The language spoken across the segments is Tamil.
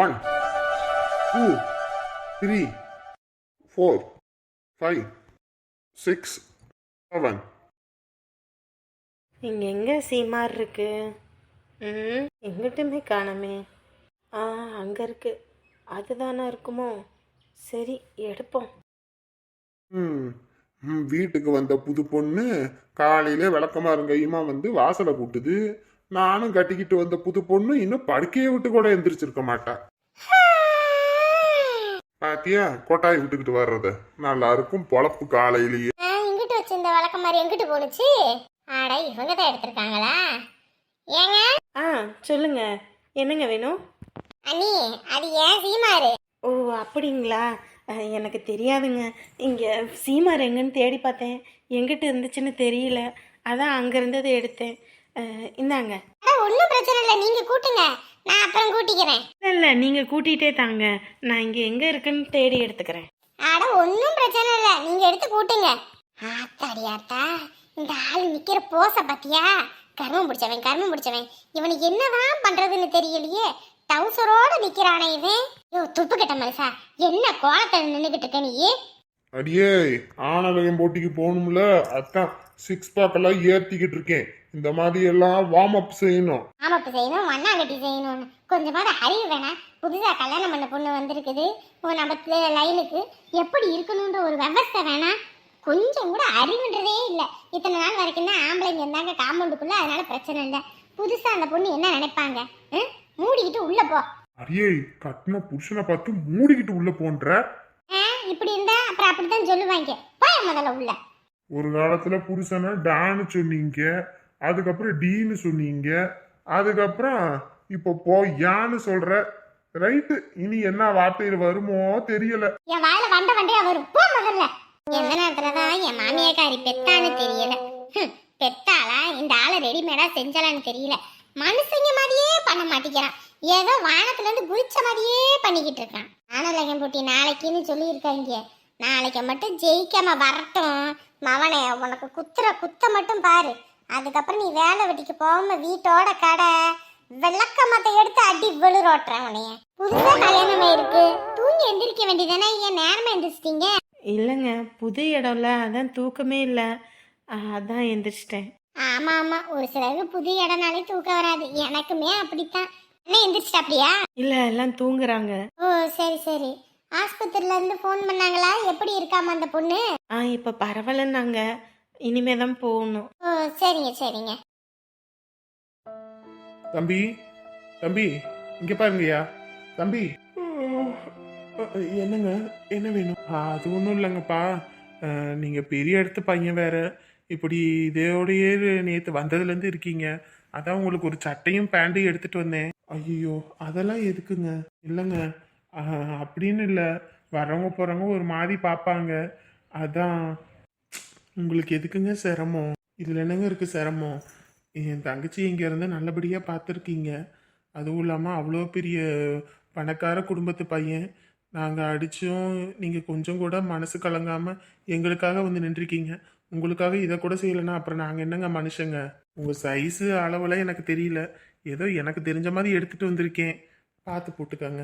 1 2 3 4 5 6 7. இங்கே எங்கே சீமார் இருக்கு? எங்கிட்டுமே காணமே. அங்கே இருக்கு. அதுதானே இருக்குமோ? சரி, எடுப்போம். வீட்டுக்கு வந்த புது பொண்ணு காலையில விளக்கமாருங்கையுமா வந்து வாசலை கூட்டுது. நானும் கட்டிக்கிட்டு வந்த புது பொண்ணு இன்னும் படுக்கையை விட்டு கூட எந்திரிச்சிருக்க மாட்டா. பாத்தியா கொட்டாய் விட்டுக்கிட்டு வர்றத? நல்லா இருக்கும் பொழப்பு காலையிலேயே. இங்கிட்டு வச்சிருந்த வழக்கம் மாதிரி எங்கிட்டு போனுச்சு? ஆடா, இவங்க தான் எடுத்திருக்காங்களா? ஏங்க சொல்லுங்க, என்னங்க வேணும்? அண்ணி, அது ஏன் சீமாரு? ஓ, அப்படிங்களா? எனக்கு தெரியாதுங்க. இங்கே சீமார் எங்கன்னு தேடி பார்த்தேன், எங்கிட்ட இருந்துச்சுன்னு தெரியல. அதான் அங்கே இருந்ததை எடுத்தேன். இந்தாங்க. ஒன்றும் பிரச்சனை இல்லை, நீங்கள் கூட்டுங்க, நான் அப்புறம் கூட்டிக்கிறேன். இல்லை, நீங்கள் கூட்டிகிட்டே தாங்க, நான் இங்கே எங்கே இருக்குன்னு தேடி எடுத்துக்கிறேன். ஆட, ஒன்றும் பிரச்சனை இல்லை, நீங்கள் எடுத்து கூட்டுங்க. ஆத்தாடியாத்தா, இந்த ஆள் நிற்கிற போச பத்தியா? கர்மம் பிடிச்சவன். இவனுக்கு என்னதான் பண்றதுன்னு தெரியலையே. டவுசரோட நிக்கிறானே இவன். யோ, துப்பு கட்ட மனுஷா, என்ன கோலத்துல நின்னுகிட்டு இருக்க நீ? அடியே, ஆணவயம் போட்டிக்கு போகணும்ல, அதான் 6 பேக் எல்லாம் ஏத்திக்கிட்டு இருக்கேன். இந்த மாதிரி எல்லாம் வார்ம் அப் செய்யணும். மண்ணாங்கட்டி செய்யணும்னு கொஞ்சமாவது அறிவு வேணாம். புதுசா கல்யாணம் பண்ண பொண்ணு வந்திருக்குது நம்ம லைனுக்கு, எப்படி இருக்கணும்ன்ற ஒரு விவஸ்தை வேணாம். கொஞ்சம் கூட அறிவுன்றதே இல்லை. இத்தனை நாள் வரைக்கும் தான் ஆம்பளைங்க இருந்தாங்க காம்பவுண்டுக்குள்ள, அதனால பிரச்சனை இல்லை. புதுசா அந்த பொண்ணு என்ன நினைப்பாங்க? மூடிக்கிட்டு உள்ள போ. அடியே, கட்டின புருஷனை பார்த்து மூடிக்கிட்டு உள்ள போன்ற. இப்படி இருந்தா அப்புறம் அப்படித்தான் சொல்லுவாங்க. போய் முதல்ல உள்ள. ஒரு காலத்துல புருஷனை டான்னு சொன்னீங்க, அதுக்கப்புறம் டீன்னு சொன்னீங்க, அதுக்கப்புறம் இப்போ போயான்னு சொல்ற. ரைட்டு, இனி என்ன வார்த்தையில் வருமோ தெரியல. என் வாயில வண்டையா வரும். போ முதல்ல. எந்த நேரத்துலதான் என் மாமியாக்காரி பெத்தான்னு தெரியல. பெத்தாளா இந்த ஆளை ரெடிமேடா செஞ்சாலான்னு தெரியல. மனுஷங்க மாதிரியே பண்ண மாட்டேங்கிறான். ஏதோ வானத்துல இருந்து குதிச்ச மாதிரியே பண்ணிக்கிட்டு இருக்கான். ஆனலகம் போட்டி நாளைக்குன்னு சொல்லியிருக்காங்க. நாளைக்கு மட்டும் ஜெயிக்காம வரட்டும். மவனே, உனக்கு குத்த மட்டும் பாரு. அதுக்கப்புறம் நீ வேலை வெட்டிக்கு போகாம வீட்டோட கடை விளக்கமத்தை எடுத்து அடி விழுறோட்டுறேன் உனைய. புதுசா கல்யாணம் இருக்கு, தூங்கி எந்திரிக்க வேண்டியதானே? ஏன் நேரமா எந்திரிச்சிட்டீங்க? இல்லைங்க, புது இடம்ல, அதான் தூக்கமே இல்லை, அதான் எந்திரிச்சிட்டேன். ஆமா, ஒரு சிலருக்கு புது இடம்னாலே தூக்கம் வராது. எனக்குமே அப்படித்தான். என்ன எந்திரிச்சிட்ட அப்படியா? இல்லை, எல்லாம் தூங்குறாங்க. ஓ, சரி. ஆஸ்பத்திரியில இருந்து ஃபோன் பண்ணாங்களா? எப்படி இருக்காம அந்த பொண்ணு? இப்போ பரவாயில்லன்னாங்க, இனிமே தான் போகணும். ஓ, சரிங்க. தம்பி இங்க பாருங்கய்யா. தம்பி, என்னங்க, என்ன வேணும்? அது ஒன்றும் இல்லைங்கப்பா, நீங்க பெரிய இடத்து பையன் வேற, இப்படி இதோடையே நேற்று வந்ததுலேருந்து இருக்கீங்க. அதான் உங்களுக்கு ஒரு சட்டையும் பேண்ட்டும் எடுத்துட்டு வந்தேன். ஐயோ, அதெல்லாம் எதுக்குங்க? இல்லைங்க, அப்படின்னு இல்லை, வரவங்க போகிறவங்க ஒரு மாதிரி பார்ப்பாங்க. அதான் உங்களுக்கு எதுக்குங்க சிரமம்? இதில் என்னங்க இருக்குது சிரமம்? என் தங்கச்சி இங்கே இருந்து நல்லபடியாக பார்த்துருக்கீங்க. அதுவும் இல்லாமல் அவ்வளோ பெரிய பணக்கார குடும்பத்து பையன். நாங்கள் அடித்தோம், நீங்கள் கொஞ்சம் கூட மனசு கலங்காமல் எங்களுக்காக வந்து நின்றுருக்கீங்க. உங்களுக்காக இதை கூட செய்யலைன்னா அப்புறம் நாங்கள் என்னங்க மனுஷங்க? உங்கள் சைஸு அளவெல்லாம் எனக்கு தெரியல, ஏதோ எனக்கு தெரிஞ்ச மாதிரி எடுத்துகிட்டு வந்திருக்கேன், பார்த்து போட்டுக்கோங்க.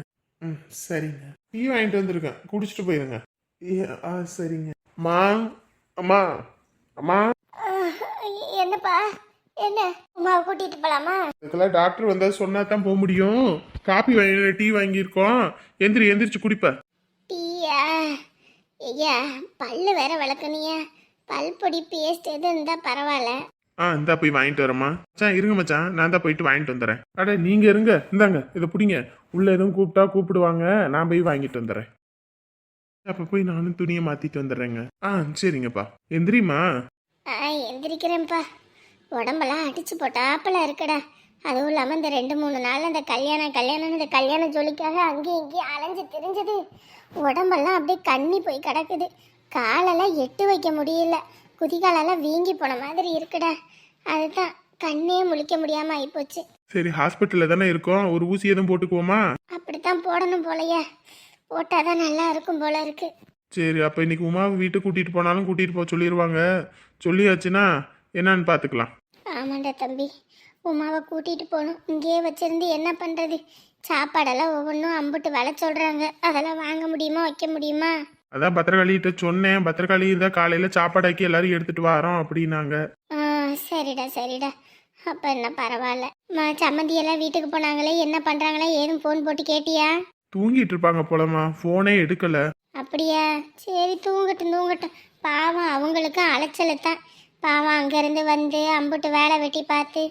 சரிங்க. டீ வாங்கிட்டு வந்திருக்கேன், குடிச்சிட்டு போயிருங்க. சரிங்க. அம்மா. என்னப்பா, என்ன உமாவை கூட்டிட்டு போலாமா? இதுக்கெல்லாம் டாக்டர் வந்தா சொன்னா தான் போக முடியும். காபி வாங்கி டீ வாங்கியிருக்கோம், எந்திரிச்சு குடிப்ப. டீயா? ஐயா, பல்லு வேற விளக்கணியா? பல் பொடி பேஸ்ட் எது இருந்தா பரவாயில்ல. இந்தா போய் வாங்கிட்டு வரேம்மா. மச்சான் இருங்க மச்சான், நான் தான் போயிட்டு வாங்கிட்டு வந்துடுறேன். அட நீங்க இருங்க, இந்தாங்க இதை பிடிங்க. உள்ள எதுவும் கூப்பிடுவாங்க, நான் போய் வாங்கிட்டு வந்துடுறேன். அப்ப போய் நானும் துணியை மாத்திட்டு வந்துடுறேங்க. சரிங்கப்பா, எந்திரிமா. எந்திரிக்கிறேன்ப்பா. உடம்பெல்லாம் அடிச்சு போட்டாப்பல இருக்குடா. அதுவும் இல்லாமல் இந்த 2-3 நாள் அந்த கல்யாணம் இந்த கல்யாண ஜோலிக்காக அங்கேயும் இங்கேயும் அலைஞ்சு திரிஞ்சது உடம்பெல்லாம் அப்படியே கண்ணி போய் கிடக்குது. காலெல்லாம் எட்டு வைக்க முடியல, குதிகாலெல்லாம் வீங்கி போன மாதிரி இருக்குடா. அதுதான் கண்ணே முழிக்க முடியாம ஆயிப்போச்சு. சரி, ஹாஸ்பிட்டல்ல தானே இருக்கோம், ஒரு ஊசி எதுவும் போட்டுக்குவோமா? அப்படித்தான் போடணும் போலயே, போட்டாதான் நல்லா இருக்கும் போல இருக்கு. சரி, அப்ப இன்னைக்கு உமாவை வீட்டுக்கு கூட்டிட்டு போனாலும் கூட்டிட்டு போக சொல்லிடுவாங்க. சொல்லியாச்சுன்னா என்னன்னு பாத்துக்கலாம். ஆமாண்டா தம்பி, உமாவை கூட்டிட்டு போகணும். இங்கேயே வச்சிருந்து என்ன பண்றது? சாப்பாடெல்லாம் ஒவ்வொன்றும் அம்புட்டு விலை சொல்றாங்க. அதெல்லாம் வாங்க முடியுமா, வைக்க முடியுமா? அதான் பத்திரகாளிகிட்ட சொன்னேன், பத்திரகாளி தான் காலையில் சாப்பாடாக்கி எல்லாரும் எடுத்துட்டு வரோம் அப்படின்னாங்க. ஆ, சரிடா சரிடா. அப்ப என்ன பரவாயில்ல. சம்மந்தி எல்லாம் வீட்டுக்கு போனாங்களே, என்ன பண்றாங்களே ஏதும் ஃபோன் போட்டு கேட்டியா? தூங்கிட்டு இருப்பாங்க போலமா, ஃபோனே எடுக்கல. அப்படியா? சரி, தூங்கட்டும் தூங்கட்டும். பாவம், அவங்களுக்கும் அலைச்சல் தான். பாவம், அங்கேருந்து வந்து அம்புட்டு வேலை வெட்டி பார்த்து.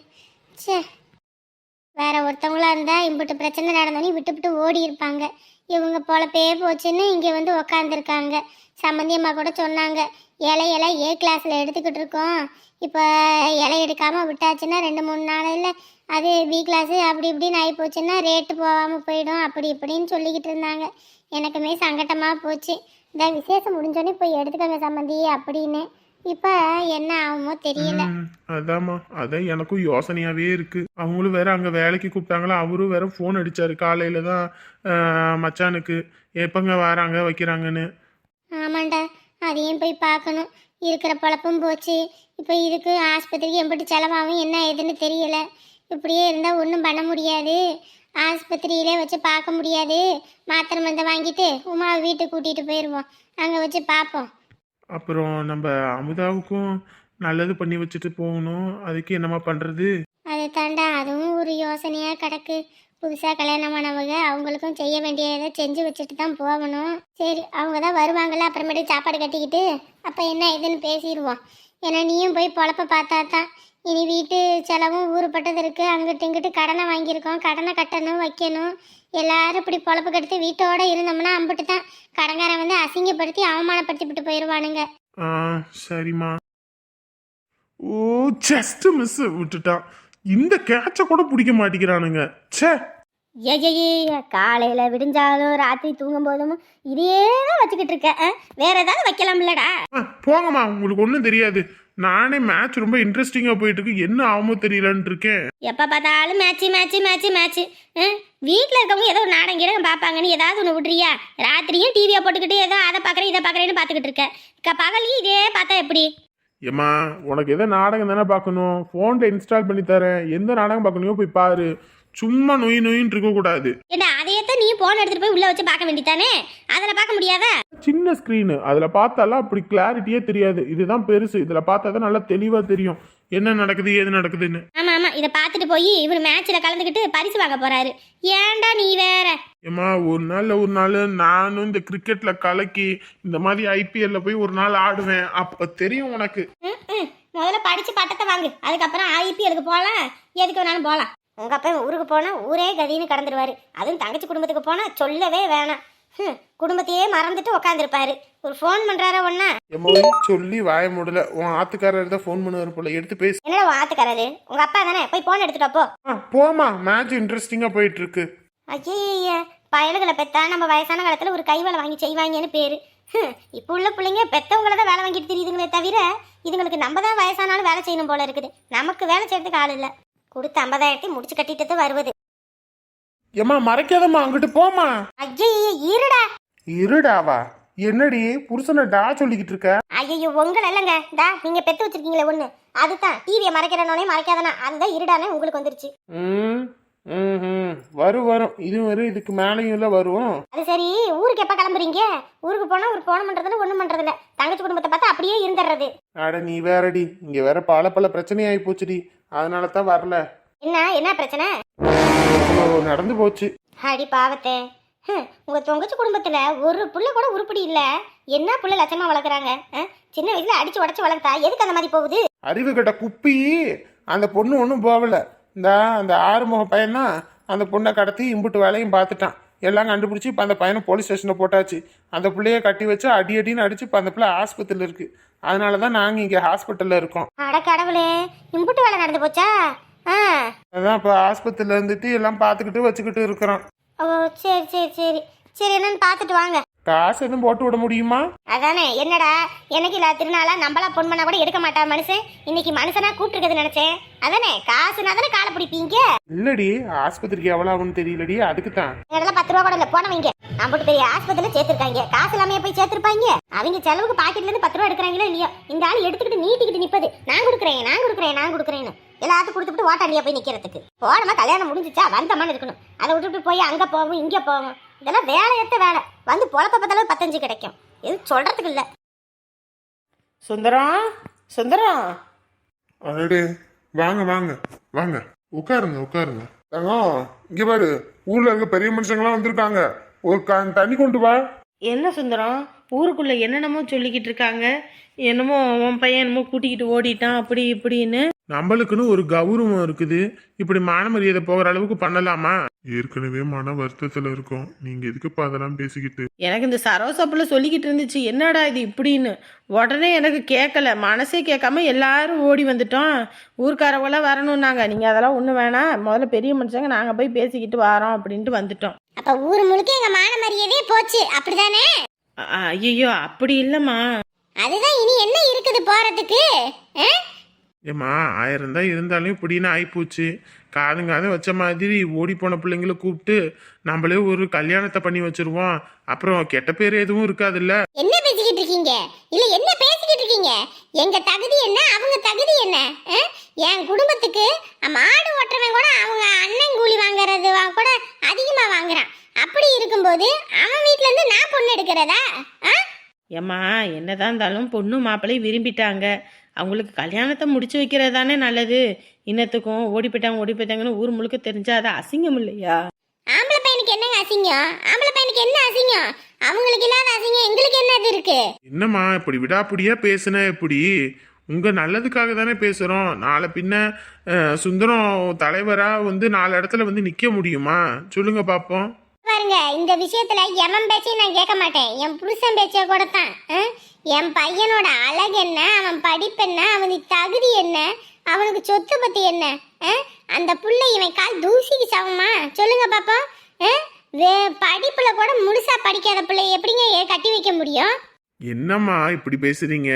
சே, வேற ஒருத்தவங்களா இருந்தா இம்புட்டு பிரச்சனை நடந்தோன்னே விட்டு ஓடி இருப்பாங்க. இவங்க பொழப்பே போச்சுன்னு இங்கே வந்து உக்காந்துருக்காங்க. சம்மந்தியம்மா கூட சொன்னாங்க, இலையெல்லாம் ஏ கிளாஸில் எடுத்துக்கிட்டு இருக்கோம், இப்போ இலை எடுக்காமல் விட்டாச்சுன்னா 2-3 நாளையில் அது பி கிளாஸு அப்படி இப்படின்னு ஆகி போச்சுன்னா ரேட்டு போகாமல் போயிடும் அப்படி இப்படின்னு சொல்லிக்கிட்டு இருந்தாங்க. எனக்குமே சங்கட்டமாக போச்சு. இந்த விசேஷம் முடிஞ்சோடனே போய் எடுத்துக்கோங்க சம்மந்தி அப்படின்னு. இப்போ என்ன ஆகுமோ தெரியல. அதாம்மா, அதான் எனக்கும் யோசனையாவே இருக்கு. அவங்களும் வேற அங்க வேலைக்கு கூப்பிட்டாங்களா, அவரும் வேற ஃபோன் அடிச்சாரு காலையில தான் மச்சானுக்கு, எப்பங்க வராங்க வைக்கிறாங்கன்னு. ஆமாண்டா, அதையும் போய் பார்க்கணும். இருக்கிற பழப்பும் போச்சு. இப்போ இதுக்கு ஆஸ்பத்திரிக்கு எம்பிட்டு செலவாகும் என்ன ஏதுன்னு தெரியல. இப்படியே இருந்தால் ஒன்றும் பண்ண முடியாது. ஆஸ்பத்திரியிலே வச்சு பார்க்க முடியாது. மாத்திரை மருந்தை வாங்கிட்டு உமாவை வீட்டுக்கு கூட்டிகிட்டு போயிடுவோம், அங்கே வச்சு பார்ப்போம். அப்புறம் நம்ம அமுதாவுக்கும் நல்லது பண்ணி வச்சுட்டு போகணும், அதுக்கு என்னம்மா பண்றது? அதை தாண்டா, அதுவும் ஒரு யோசனையாக கிடக்கு. புதுசாக கல்யாணமானவங்க, அவங்களுக்கும் செய்ய வேண்டியதை செஞ்சு வச்சுட்டு தான் போகணும். சரி, அவங்க தான் வருவாங்கள்ல, அப்புறமேட்டு சாப்பாடு கட்டிக்கிட்டு அப்போ என்ன இதுன்னு பேசிடுவோம். ஏன்னா நீயும் போய் பொழப்ப பார்த்தா தான். இனி வீட்டு செலவும் ஊறுப்பட்டது இருக்குது. அங்கிட்டு இங்கிட்டு கடனை வாங்கியிருக்கோம், கடனை கட்டணும் வைக்கணும். எல்லாரும் இப்படி பொழப்பு கெடுத்து வீட்டோட இருந்தோம்னா அம்பிட்டு தான் கடங்காரன் வந்து அசிங்கப்படுத்தி அவமானப்படுத்திவிட்டு போயிடுவானுங்க. சரிம்மா. ஓ, ஜஸ்ட் மிஸ் விட்டுட்டான். இந்த கேட்ச கூட பிடிக்க மாட்டேங்கிறானுங்க. ச்சே, காலையில விடிஞ்சாலும் ராத்திரி தூங்கும் போதும் இதையே தான் வச்சுக்கிட்டு இருக்க. வேற ஏதாவது வைக்கலாம்லடா. போங்கம்மா, உங்களுக்கு ஒன்றும் தெரியாது. நானே மேட்ச் ரொம்ப இன்ட்ரெஸ்டிங்கா போயிட்டு இருக்கு, என்ன ஆகுமோ தெரியலன்னு இருக்கேன். எப்ப பார்த்தாலும் மேட்ச் மேட்ச் மேட்ச் மேட்ச். வீட்டில் இருக்கவங்க ஏதோ ஒரு நாடகம் கீழே பார்ப்பாங்கன்னு ஏதாவது ஒன்று விட்றியா? ராத்திரியும் டிவியை போட்டுக்கிட்டு ஏதோ அதை பார்க்குறேன் இதை பார்க்குறேன்னு பார்த்துக்கிட்டு இருக்கேன். பகலையும் இதே பார்த்தா எப்படி? ஏம்மா, உனக்கு எதோ நாடகம் தானே பார்க்கணும், ஃபோனில் இன்ஸ்டால் பண்ணி தரேன். எந்த நாடகம் பார்க்கணுமோ போய் பாரு. சும்மா நொயின்னு இருக்கக்கூடாது. ஏண்டா, அதையே நீ போன் எடுத்துட்டு போய் உள்ள வச்சு பார்க்க வேண்டியதானே? அதில் பார்க்க முடியாதா? சின்ன ஸ்க்ரீனு, அதில் பார்த்தாலாம் அப்படி கிளாரிட்டியே தெரியாது. இதுதான் பெருசு, இதில் பார்த்தா தான் நல்லா தெளிவாக தெரியும் என்ன நடக்குது ஏது நடக்குதுன்னு. ஆமா ஆமா, இதை பார்த்துட்டு போய் இவர் மேட்ச்ல கலந்துக்கிட்டு பரிசு வாங்க போறாரு. ஏன்டா நீ வேற? ஏம்மா, ஒரு நாள் நானும் இந்த கிரிக்கெட்ல கலக்கி இந்த மாதிரி ஐபிஎல்ல போய் ஒரு நாள் ஆடுவேன், அப்ப தெரியும் உனக்கு. முதல்ல படிச்சு பட்டத்தை வாங்கு, அதுக்கப்புறம் ஐபிஎலுக்கு போகலாம், எதுக்கு வேணாலும் போகலாம். உங்க அப்பா ஊருக்கு போனா ஊரே கதின்னு கடந்துருவாரு. அதுவும் தங்கச்சி குடும்பத்துக்கு போனா சொல்லவே வேணாம். குடும்பத்தையே மறந்துட்டு உட்காந்துருப்பாரு. ஒரு ஃபோன் பண்றாரா ஒன்னா? சொல்லி வாய முடியல. உன் ஆத்துக்காரர் தான் ஃபோன் பண்ணுவார் போல, எடுத்து பேசு. என்னடா உன் ஆத்துக்காரரு? உங்க அப்பா தானே, போய் போன் எடுத்துட்டு போ. போமா, மேட்ச் இன்ட்ரெஸ்டிங்கா போயிட்டு இருக்கு. ஐய, பயலுகளை பெத்தா நம்ம வயசான காலத்துல ஒரு கை வேலை வாங்கி செய்வாங்கன்னு பேரு. இப்போ உள்ள பிள்ளைங்க பெத்தவங்கள தான் வேலை வாங்கிட்டு தெரியுதுங்களே தவிர இதுங்களுக்கு நம்ம தான் வயசானாலும் வேலை செய்யணும் போல இருக்குது. நமக்கு வேலை செய்யறதுக்கு ஆள் இல்லை. கொடுத்து 50,000 முடிச்சு கட்டிட்டு வருவது. ஏமா, மறைக்காதம்மா, அங்கிட்டு போமா. ஐயே, இருடா. இருடாவா? என்னடி புருஷனை டா சொல்லிக்கிட்டு இருக்க? ஐயோ, உங்களை இல்லைங்க, டா நீங்க பெத்து வச்சிருக்கீங்களே ஒண்ணு, அதுதான். டிவியை மறைக்கிறனோனே மறைக்காதனா, அதுதான் இருடானே உங்களுக்கு வந்துருச்சு. வரும் இது வரும், இதுக்கு மேலேயும் இல்ல வரும். அது சரி, ஊருக்கு எப்ப கிளம்புறீங்க? ஊருக்கு போனா ஒரு போன பண்றதுல ஒண்ணும் பண்றதில்ல, தங்கச்சி குடும்பத்தை பார்த்தா அப்படியே இருந்துடுறது. அட நீ வேறடி, இங்க வேற பல பிரச்சனை ஆகி போச்சுடி, அதனால தான் வரல. என்ன பிரச்சனை? நடந்து போச்சு. அடி பாவத்தே, உங்க தொங்கச்சி குடும்பத்துல ஒரு புள்ள கூட உருப்படி இல்ல. என்ன புள்ள லட்சமா வளர்க்குறாங்க? சின்ன வயசுல அடிச்சு உடச்சு வளர்த்தா எதுக்கு அந்த மாதிரி போகுது? அறிவு கட்ட குப்பி. அந்த பொண்ணு ஒன்றும் போகல. அந்த ஆறுமுக பையனா அந்த பொண்ணை கடத்தி இம்புட்டு வேலையும் பார்த்துட்டான், எல்லாம் கண்டுபிடிச்சி இப்போ அந்த பையனை போலீஸ் ஸ்டேஷனில் போட்டாச்சு. அந்த பிள்ளைய கட்டி வச்சு அடின்னு அடிச்சு இப்போ அந்த பிள்ளை ஆஸ்பத்திரியில் இருக்கு. அதனால தான் நாங்கள் இங்கே ஹாஸ்பிட்டலில் இருக்கோம். அட கடவுளே, இம்புட்டு வேலை நடந்து போச்சா? அதான் இப்போ ஆஸ்பத்திரியில் இருந்துட்டு எல்லாம் பார்த்துக்கிட்டு வச்சுக்கிட்டு இருக்கிறோம். ஓ, சரி சரி சரி சரி, என்னன்னு பார்த்துட்டு வாங்க. காசு எதுவும் போட்டு விட முடியுமா? அதானே, என்னடா எனக்கு இல்ல திருநாளா நம்மளா பொன் பண்ணா கூட எடுக்க மாட்டா மனுஷன், இன்னைக்கு மனுஷனா கூப்பிட்டுருக்குது நினைச்சேன். அதானே, காசுனா தானே காலை பிடிப்பீங்க. இல்லடி, ஆஸ்பத்திரிக்கு எவ்வளோ ஆகும்னு தெரியலடி, அதுக்கு தான். இதெல்லாம் 10 ரூபா கூட இல்ல, போனவங்க நம்மட்டு பெரிய ஆஸ்பத்திரியில சேர்த்திருக்காங்க. காசு இல்லாம போய் சேர்த்திருப்பாங்க. அவங்க செலவுக்கு பாக்கெட்ல இருந்து 10 ரூபா எடுக்கிறாங்களோ இல்லையோ, இந்த ஆள் எடுத்துக்கிட்டு நீட்டிக்கிட்டு நிப்பது, நான் கொடுக்குறேன். எல்லாத்துக்கும் கொடுத்துட்டு ஓட்டாண்டியா போய் நிக்கிறதுக்கு. போனமா கல்யாணம் முடிஞ்சிச்சா வந்தமான்னு இருக்கணும். அதை விட்டுட்டு போய் அங்க போவோம் இங்க போவோம். இதெல்லாம் வேலையத்த வேலை. வந்து பொழப்ப பார்த்தாலும் 15 கிடைக்கும். எதுவும் சொல்றதுக்கு இல்ல. சுந்தரம் சுந்தரம் அடடே, வாங்க வாங்க வாங்க, உட்காருங்க உட்காருங்க. தங்கம், இங்க பாரு, ஊர்ல இருக்க பெரிய மனுஷங்களாம் வந்திருக்காங்க. ஒரு தண்ணி கொண்டு வா. என்ன சுந்தரம், ஊருக்குள்ள என்னென்னமோ சொல்லிக்கிட்டு இருக்காங்க. என்னமோ உன் பையன் என்னமோ கூட்டிக்கிட்டு ஓடிட்டான் அப்படி இப்படின்னு. நம்மளுக்குன்னு ஒரு கௌரவம் இருக்குது. இப்படி மான மரியாதை போகிற அளவுக்கு பண்ணலாமா? ஏற்கனவே மன வருத்தத்துல இருக்கோம். நீங்க எதுக்குப்பா அதெல்லாம் பேசிக்கிட்டு? எனக்கு இந்த சரோசாப்புல சொல்லிக்கிட்டு இருந்துச்சு, என்னடா இது இப்படின்னு. உடனே எனக்கு கேட்கல, மனசே கேட்காம எல்லாரும் ஓடி வந்துட்டோம். ஊர்க்காரவெல்லாம் வரணும்னாங்க. நீங்கள் அதெல்லாம் ஒன்றும் வேணாம், முதல்ல பெரிய மனுஷங்க நாங்கள் போய் பேசிக்கிட்டு வரோம் அப்படின்ட்டு வந்துட்டோம். அப்ப ஊர் முழுக்க எங்க மான மரியாதையே போச்சு, அப்படிதானே? ஐயோ அப்படி இல்லைம்மா. அதுதான் இனி என்ன இருக்குது போறதுக்கு? ஏம்மா, 1000 தான் இருந்தாலும் இப்படின்னு ஆயிப்போச்சு. காதுங்காத வச்ச மாதிரி ஓடி போன பிள்ளைங்களை கூப்பிட்டு நம்மளே ஒரு கல்யாணத்தை பண்ணி வச்சிருவோம். அப்புறம் கெட்ட பேர் எதுவும் இருக்காதுல்ல. என்ன பேசிக்கிட்டு இருக்கீங்க? இல்ல என்ன பேசிக்கிட்டு இருக்கீங்க? எங்க தகுதி என்ன, அவங்க தகுதி என்ன? என் குடும்பத்துக்கு மாடு ஓட்டுறவன் கூட அவங்க அண்ணன் கூலி வாங்குறது கூட அதிகமா வாங்குறான். அப்படி இருக்கும்போது அவன் வீட்டுல இருந்து நான் பொண்ணு எடுக்கிறதா? ஏம்மா, என்னதான் இருந்தாலும் பொண்ணு மாப்பிள்ளையும் விரும்பிட்டாங்க. அவங்களுக்கு கல்யாணத்தை முடிச்சு வைக்கிறது தானே நல்லது. இன்னத்துக்கும் ஓடி போயிட்டாங்கன்னு ஊர் முழுக்க தெரிஞ்சா அது அசிங்கம் இல்லையா? ஆம்பளை பையனுக்கு என்னங்க அசிங்கம்? ஆம்பளை பையனுக்கு என்ன அசிங்கம்? அவங்களுக்கு இல்லாத அசிங்கம் எங்களுக்கு என்னது இருக்கு? என்னம்மா இப்படி விடாப்பிடியா பேசுன? எப்படி? உங்க நல்லதுக்காக தானே பேசுறோம். நாளை பின்ன சுந்தரம் தலைவரா வந்து 4 இடத்துல வந்து நிக்க முடியுமா? சொல்லுங்க பாப்போம். பாருங்க, இந்த விஷயத்துல எவன் பேச்சையும் நான் கேட்க மாட்டேன். என் புருஷன் பேச்ச கூட தான். என் பையனோட அழகு என்ன, அவன் படிப்பு என்ன, அவனுக்கு தகுதி என்ன, அவனுக்கு சொத்து பத்தி என்ன? அந்த புள்ள இவன் கால் தூசிக்கு சமமா? சொல்லுங்க பாப்போம். படிப்புல கூட முழுசா படிக்காத பிள்ளை எப்படிங்க கட்டி வைக்க முடியும்? என்னம்மா இப்படி பேசுறீங்க?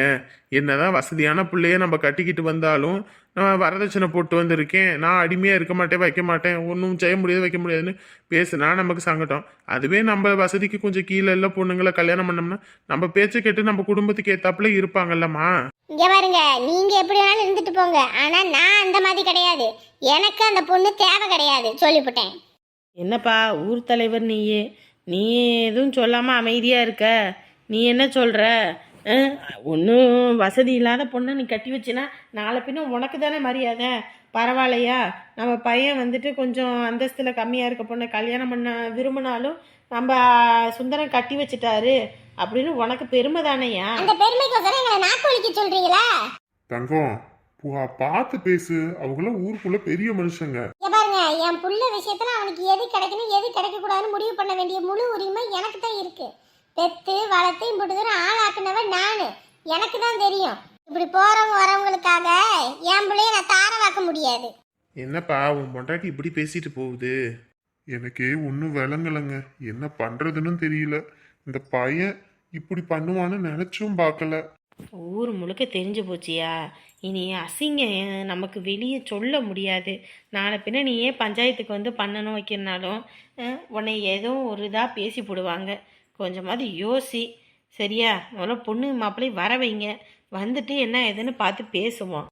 என்னதான் வசதியான பிள்ளைய நம்ம கட்டிக்கிட்டு வந்தாலும் நான் வரதட்சணை போட்டு வந்திருக்கேன், நான் அடிமையா இருக்க மாட்டேன், வைக்க மாட்டேன், ஒன்றும் செய்ய முடியாது வைக்க முடியாதுன்னு பேசுனா நமக்கு சங்கடம். அதுவே நம்ம வசதிக்கு கொஞ்சம் கீழே இல்லை பொண்ணுங்களை கல்யாணம் பண்ணோம்னா நம்ம பேச்சை கேட்டு நம்ம குடும்பத்துக்கு ஏத்தாப்புல இருப்பாங்கல்லம்மா. இங்க பாருங்க, நீங்க எப்படி வேணாலும் இருந்துட்டு போங்க. ஆனா நான் அந்த மாதிரி கிடையாது. எனக்கு அந்த பொண்ணு தேவை கிடையாது, சொல்லிவிட்டேன். என்னப்பா ஊர் தலைவர் நீ எதுவும் சொல்லாமல் அமைதியாக இருக்க. நீ என்ன சொல்கிற? ஒன்றும் வசதி இல்லாத பொண்ணை நீ கட்டி வச்சினா நாளை பின்ன உனக்கு தானே மரியாதை. பரவாயில்லையா? நம்ம பையன் வந்துட்டு கொஞ்சம் அந்தஸ்தில் கம்மியாக இருக்க பொண்ணை கல்யாணம் பண்ண விரும்பினாலும் நம்ம சுந்தரம் கட்டி வச்சிட்டாரு அப்படின்னு உனக்கு பெருமை தானேயா? அந்த பெருமைக்கு எங்களை நாக்கு ஒழிக்க சொல்றீங்களா? தங்கம், பார்த்து பேசு. அவங்களும் ஊருக்குள்ள பெரிய மனுஷங்க. பாருங்க, என் புள்ள விஷயத்துல அவனுக்கு எது கிடைக்கணும் எது கிடைக்க கூடாதுன்னு முடிவு பண்ண வேண்டிய முழு உரிமை எனக்கு தான் இருக்கு. பெத்து வளர்த்து இப்படி தூரம் ஆளாக்குனவன் நானு. எனக்கு தான் தெரியும். இப்படி போறவங்க வரவங்களுக்காக என் பிள்ளைய நான் தாரவாக்க முடியாது. என்னப்பா உன் பொண்டாட்டி இப்படி பேசிட்டு போகுது? எனக்கே ஒன்றும் விளங்கலைங்க. என்ன பண்றதுன்னு தெரியல. இந்த பையன் இப்படி பண்ணுவான்னு நினைச்சும் பார்க்கல. ஊர் முழுக்க தெரிஞ்சு போச்சியா? இனி அசிங்கம் நமக்கு வெளியே சொல்ல முடியாது. நாளை பின்ன நீ ஏன் பஞ்சாயத்துக்கு வந்து பண்ணணும் வைக்கிறனாலும் உன்னை ஏதோ ஒரு இதாக பேசி போடுவாங்க. கொஞ்சமாவது யோசி, சரியா? முதல்ல பொண்ணு மாப்பிள்ளை வர வைங்க, வந்துட்டு என்ன ஏதுன்னு பார்த்து பேசுவோம்.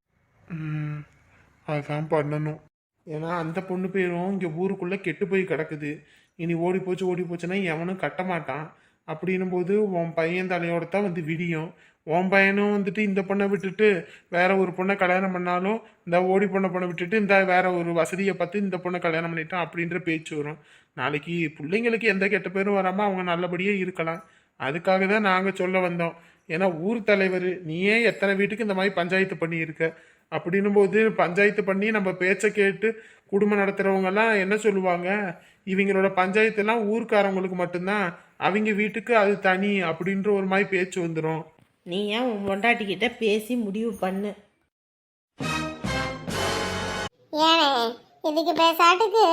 அதான் பண்ணணும். ஏன்னா அந்த பொண்ணு பேரும் இங்கே ஊருக்குள்ளே கெட்டு போய் கிடக்குது. இனி ஓடி போச்சுன்னா எவனும் கட்ட மாட்டான். அப்படின்னும் போது உன் பையன் தலையோட தான் வந்து விடியும். உன் பையனும் வந்துட்டு இந்த பொண்ணை விட்டுட்டு வேற ஒரு பொண்ணை கல்யாணம் பண்ணாலும் இந்த ஓடி பொண்ணை விட்டுட்டு இந்த வேற ஒரு வசதியை பார்த்து இந்த பொண்ணை கல்யாணம் பண்ணிட்டான் அப்படின்ற பேச்சு வரும். நாளைக்கு பிள்ளைங்களுக்கு எந்த கெட்ட பேரும் வராமல் அவங்க நல்லபடியே இருக்கலாம். அதுக்காக தான் நாங்கள் சொல்ல வந்தோம். ஏன்னா ஊர் தலைவர் நீயே எத்தனை வீட்டுக்கு இந்த மாதிரி பஞ்சாயத்து பண்ணியிருக்க. அப்படின்னும் போது பஞ்சாயத்து பண்ணி நம்ம பேச்சை கேட்டு குடும்பம் நடத்துகிறவங்கெல்லாம் என்ன சொல்லுவாங்க? இவங்களோட பஞ்சாயத்துலாம் ஊருக்காரவங்களுக்கு மட்டும்தான், அவங்க வீட்டுக்கு அது தனி அப்படின்ற ஒரு மாதிரி பேச்சு வந்துடும். நீ ஏன் உன் பொண்டாட்டிக்கிட்ட பேசி முடிவு பண்ணு. ஏனே இதுக்கு பேசாட்டுக்கு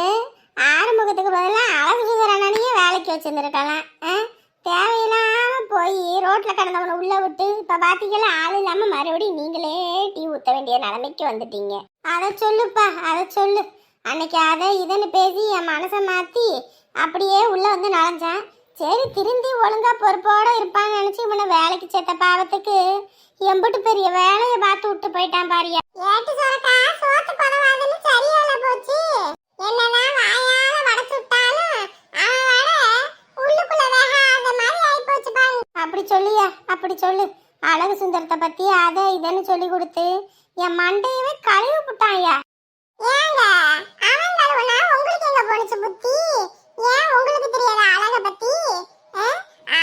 ஆறுமுகத்துக்கு பதிலாக அழகு சுந்தரனையே வேலைக்கு வச்சிருந்துருக்கலாம். தேவையில்லாம போய் ரோட்ல கிடந்தவனை உள்ள விட்டு இப்ப பாத்தீங்களா ஆள் இல்லாம மறுபடியும் நீங்களே டீ ஊத்த வேண்டிய நிலைமைக்கு வந்துட்டீங்க. அதை சொல்லுப்பா, அதை சொல்லு. அன்னைக்கு அதை இதன்னு பேசி என் மனசை மாத்தி அப்படியே உள்ள வந்து நுழைஞ்சான். சரி, திருந்தி ஒழுங்கா பொறுப்போட இருப்பான்னு நினைச்சு இவனை வேலைக்கு சேர்த்த பாவத்துக்கு எம்பிட்டு பெரிய வேலையை பார்த்து விட்டு போயிட்டான் பாரியா. ஏட்டு சொரக்கா சோத்து பதவாதுன்னு சரியால போச்சு. என்னதான் வாயால வடச்சுட்டாலும் அவன் வட உள்ளுக்குள்ள வேகாத மாதிரி ஆயிப்போச்சு பாரு. அப்படி சொல்லியா, அப்படி சொல்லு. அழகு சுந்தரத்தை பத்தி அதை இதன்னு சொல்லி கொடுத்து என் மண்டையவே கழுவி புட்டாயா. ஏங்க அவன் கழுவுனா உங்களுக்கு எங்க போனுச்சு புத்தி? ஏன் உங்களுக்கு தெரியாத அழக பத்தி?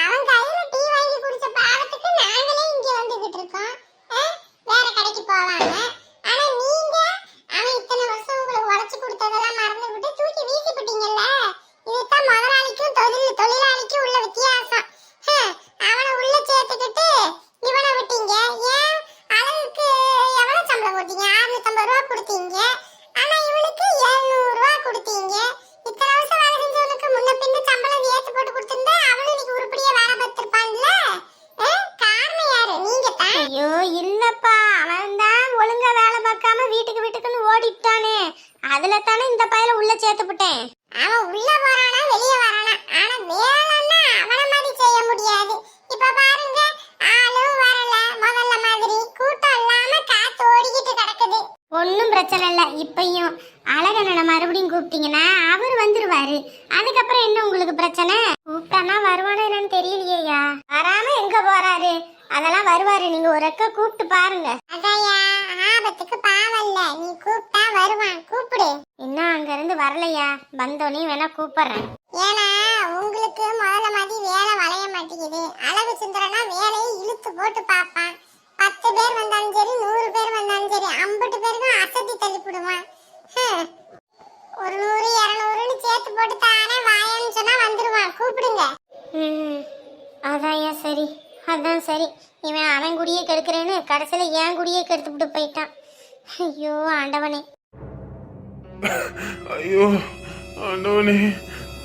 அவன் கையில டீ வாங்கி குடிச்ச பாவத்துக்கு நாங்களே இங்க வந்துகிட்டு இருக்கோம். வேற கடைக்கு போவாங்க. ஆனா நீங்க அவன் இத்தனை வருஷம் உங்களுக்கு உழைச்சு கொடுத்ததெல்லாம் மறந்து விட்டு தூக்கி வீசி போட்டீங்கல்ல. இதுதான் முதலாளிக்கும் தொழிலாளிக்கும் உள்ள வித்தியாசம். அவனை உள்ள சேர்த்துக்கிட்டு இவனை விட்டீங்க. ஏன் அழகுக்கு எவ்வளவு சம்பளம் கொடுத்தீங்க? 650 ரூபா கொடுத்தீங்க. ஆனா இவனுக்கு 700 ரூபா கொடுத்தீங்க. இத்தனை வருஷம் வேலை செஞ்சவனுக்கு முன்ன பின்ன சம்பளம் ஏத்து போட்டு கொடுத்திருந்தா அவனும் இன்னைக்கு உருப்படியா வேலை பார்த்திருப்பான்ல. காரணம் யாரு? நீங்க தான். ஐயோ இல்லப்பா, அவன் தான் ஒழுங்கா வேலை பார்க்காம வீட்டுக்குன்னு ஓடிட்டானே. அதுல தானே இந்த பையல உள்ள சேர்த்து விட்டேன். அவன் உள்ள போறானா வெளியே வரானா, ஆனா வேலைன்னா அவன மாதிரி செய்ய முடியாது. இப்ப பாருங்க, ஆளும் வரல முதல்ல மாதிரி, கூட்டம் இல்லாம காத்து ஓடிக்கிட்டு கிடக்குது. ஒன்னும் பிரச்சனை இல்ல. இப்பயும் அழகண்ணனை மறுபடியும் கூப்பிட்டீங்கன்னா அவர் வந்துருவாரு. அதுக்கப்புறம் என்ன உங்களுக்கு பிரச்சனை? கூப்பிட்டானா வருவானா என்னன்னு தெரியலையா. வராம எங்க போறாரு? அதெல்லாம் வருவாரு. நீங்க ஒரு அக்கா கூப்பிட்டு பாருங்க. அதையா ஆபத்துக்கு பாவல்ல, நீ கூப்பிட்டா வருவான். கூப்பிடு. இன்னும் அங்க இருந்து வரலையா? வந்தோனே வேணா கூப்பிடுறேன். ஏன்னா உங்களுக்கு முதல்ல மாதிரி வேலை வளைய மாட்டேங்குது. அழகு சுந்தரனா வேலையை இழுத்து போட்டு பாப்பான். 10 பேர் வந்தாலும் சரி, 100 பேர் வந்தாலும் சரி, 50 பேருக்கும் அசத்தி தள்ளிவிடுவான். ஒரு 100 200ன்னு சேர்த்து போட்டு தானே வாயன்னு சொன்னா வந்துருவான். கூப்பிடுங்க. அதான் சரி, அதான் சரி. இவன் அவன் குடியே கெடுக்கிறேன்னு கடைசியில என் குடியே கெடுத்துட்டு போயிட்டான். ஐயோ ஆண்டவனே, ஐயோ ஆண்டவனே,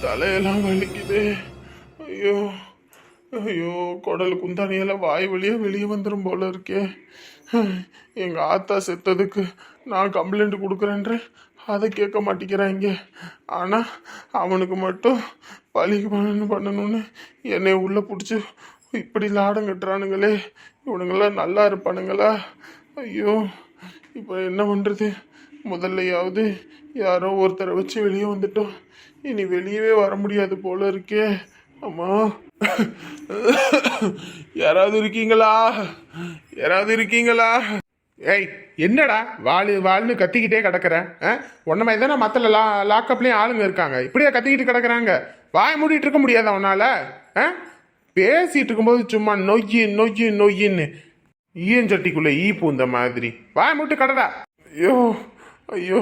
தலையெல்லாம் வலிக்குது. ஐயோ ஐயோ, குடல் குந்தானியெல்லாம் வாய் வழியா வெளியே வந்துடும் போல இருக்கே. எங்கள் ஆத்தா செத்ததுக்கு நான் கம்ப்ளைண்ட் கொடுக்குறேன்றேன், அதை கேட்க மாட்டேங்கிறாங்க. ஆனால் அவனுக்கு மட்டும் பழிக்கு பண்ணணும்னு என்னை உள்ளே பிடிச்சி இப்படி லாடம் கட்டுறானுங்களே. இவனுங்களாம் நல்லா இருப்பானுங்களா? ஐயோ, இப்போ என்ன பண்ணுறது? முதல்லையாவது யாரோ ஒருத்தரை வச்சு வெளியே வந்துட்டோம். இனி வெளியவே வர முடியாது போல இருக்கே. அம்மா, யாராவது இருக்கீங்களா? யாராவது இருக்கீங்களா? ஏய், என்னடா வாழ்னு கத்திக்கிட்டே கிடக்குறேன்? உன்ன மாதிரி தானே மற்ற லாக்கப்லேயும் ஆளுங்க இருக்காங்க. இப்படியே கத்திக்கிட்டு கிடக்குறாங்க. வாய மூடிட்டு இருக்க முடியாது அவனால. பேசிட்டு இருக்கும்போது சும்மா நொய்யின்னு ஈயஞ்சட்டிக்குள்ள ஈ பூந்த மாதிரி வாய மூட்டு கடடா. ஐயோ ஐயோ,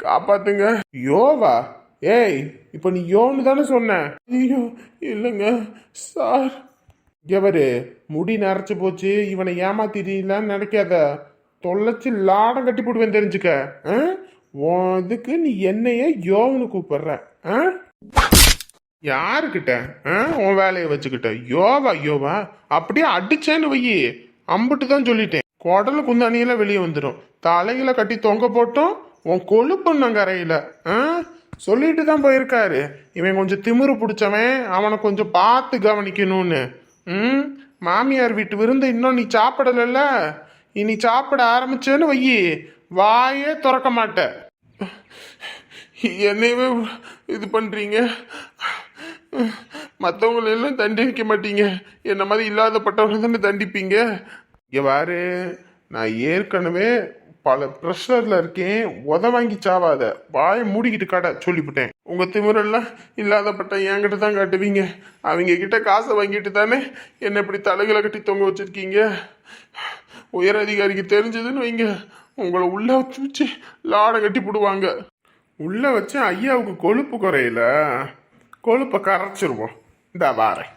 காப்பாத்துங்க. யோவா? ஏய், இப்போ நீ யோன்னு தானே சொன்ன? ஐயோ இல்லைங்க சார். எவரு முடி நரைச்சு போச்சு, இவனை ஏமாத்திடலான்னு நினைக்காத. தொலைச்சி லாடம் கட்டி போடுவேன் தெரிஞ்சுக்க. இதுக்கு நீ என்னைய யோன்னு கூப்பிடுற? யாருக்கிட்ட உன் வேலையை வச்சுக்கிட்ட? யோவா அப்படியே அடிச்சேன்னு வையி, அம்பிட்டு தான் சொல்லிட்டேன். குடல குந்தானியில வெளியே வந்துடும். தலையில கட்டி தொங்க போட்டோம் உன் கொழுப்புண்ணம் கரையில. சொல்லிட்டு தான் போயிருக்காரு. இவன் கொஞ்சம் திமிரு பிடிச்சவன், அவனை கொஞ்சம் பார்த்து கவனிக்கணும்னு. மாமியார் வீட்டு விருந்து இன்னும் நீ சாப்பிடல. இனி சாப்பிட ஆரம்பிச்சேன்னு வையி, வாயே திறக்க மாட்ட. என்னையவே இது பண்றீங்க. மற்றவங்களெல்லாம் தண்டிக்க மாட்டீங்க, என்ன மாதிரி இல்லாதப்பட்டவங்க தானே தண்டிப்பீங்க. இங்கே வாரு, நான் ஏற்கனவே பல ப்ரெஷரில் இருக்கேன். வாங்கி சாவாத, வாயை மூடிக்கிட்டு கடை சொல்லிவிட்டேன். உங்கள் திமிரெல்லாம் இல்லாதப்பட்ட என்கிட்ட தான் காட்டுவீங்க. அவங்க கிட்ட காசை வாங்கிட்டு தானே என்னை இப்படி தலைகளை கட்டி தொங்க வச்சுருக்கீங்க. உயர் அதிகாரிக்கு தெரிஞ்சதுன்னு வைங்க, உங்களை உள்ளே வச்சு லாடம் கட்டி போடுவாங்க. உள்ளே வச்சு ஐயாவுக்கு கொழுப்பு குறையில, கொழுப்பை கரைச்சிருவோம். இந்த வாரேன்.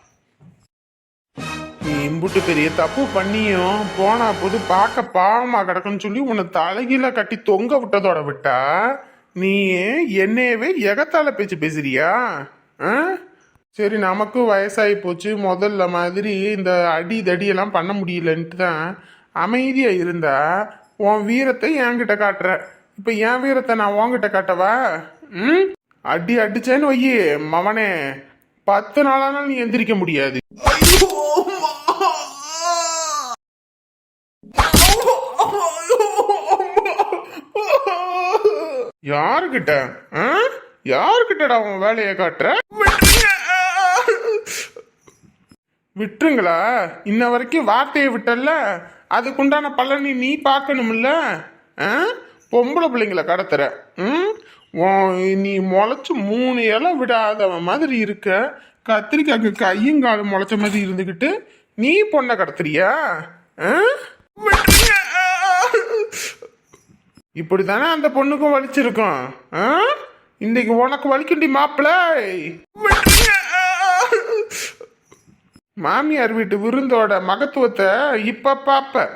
நீ இம்புட்டு பெரிய தப்பு பண்ணியும் போனா போது பார்க்க பாவமா கிடக்குன்னு சொல்லி உன்னை தலைகீழ கட்டி தொங்க விட்டதோட விட்டா நீ என்னையவே எகத்தால பேச்சு பேசுறியா? சரி, நமக்கும் வயசாகி போச்சு. முதல்ல மாதிரி இந்த அடி தடியெல்லாம் பண்ண முடியலன்ட்டு தான் அமைதியா இருந்தா உன் வீரத்தை என்கிட்ட காட்டுற. இப்ப என் வீரத்தை நான் உன்கிட்ட காட்டவா? அடிச்சேன்னு வையே மவனே, 10 நாளானாலும் நீ எந்திரிக்க முடியாது. யாருக்கிட்ட ஆ? யாருக்கிட்டடா உன் வேலையை காட்டுற? விட்டுருங்களா? இன்ன வரைக்கும் வார்த்தையை விட்டல்ல, அதுக்குண்டான பலனை நீ பார்க்கணும்ல. ஆ? பொம்பளை பிள்ளைங்களை கடத்துற. ம்? நீ முளைச்சு 3 இலை விடாதவன் மாதிரி இருக்க. கத்திரிக்காய்க்கு கையும் காலும் முளைச்ச மாதிரி இருந்துக்கிட்டு நீ பொண்ணை கடத்துறியா? ஆ? இப்படித்தானே அந்த பொண்ணுக்கும் வலிச்சிருக்கும். ஆ? இன்னைக்கு உனக்கு வலிக்குண்டி மாப்பிள்ளை. மாமியார் வீட்டு விருந்தோட மகத்துவத்தை இப்ப பாப்ப.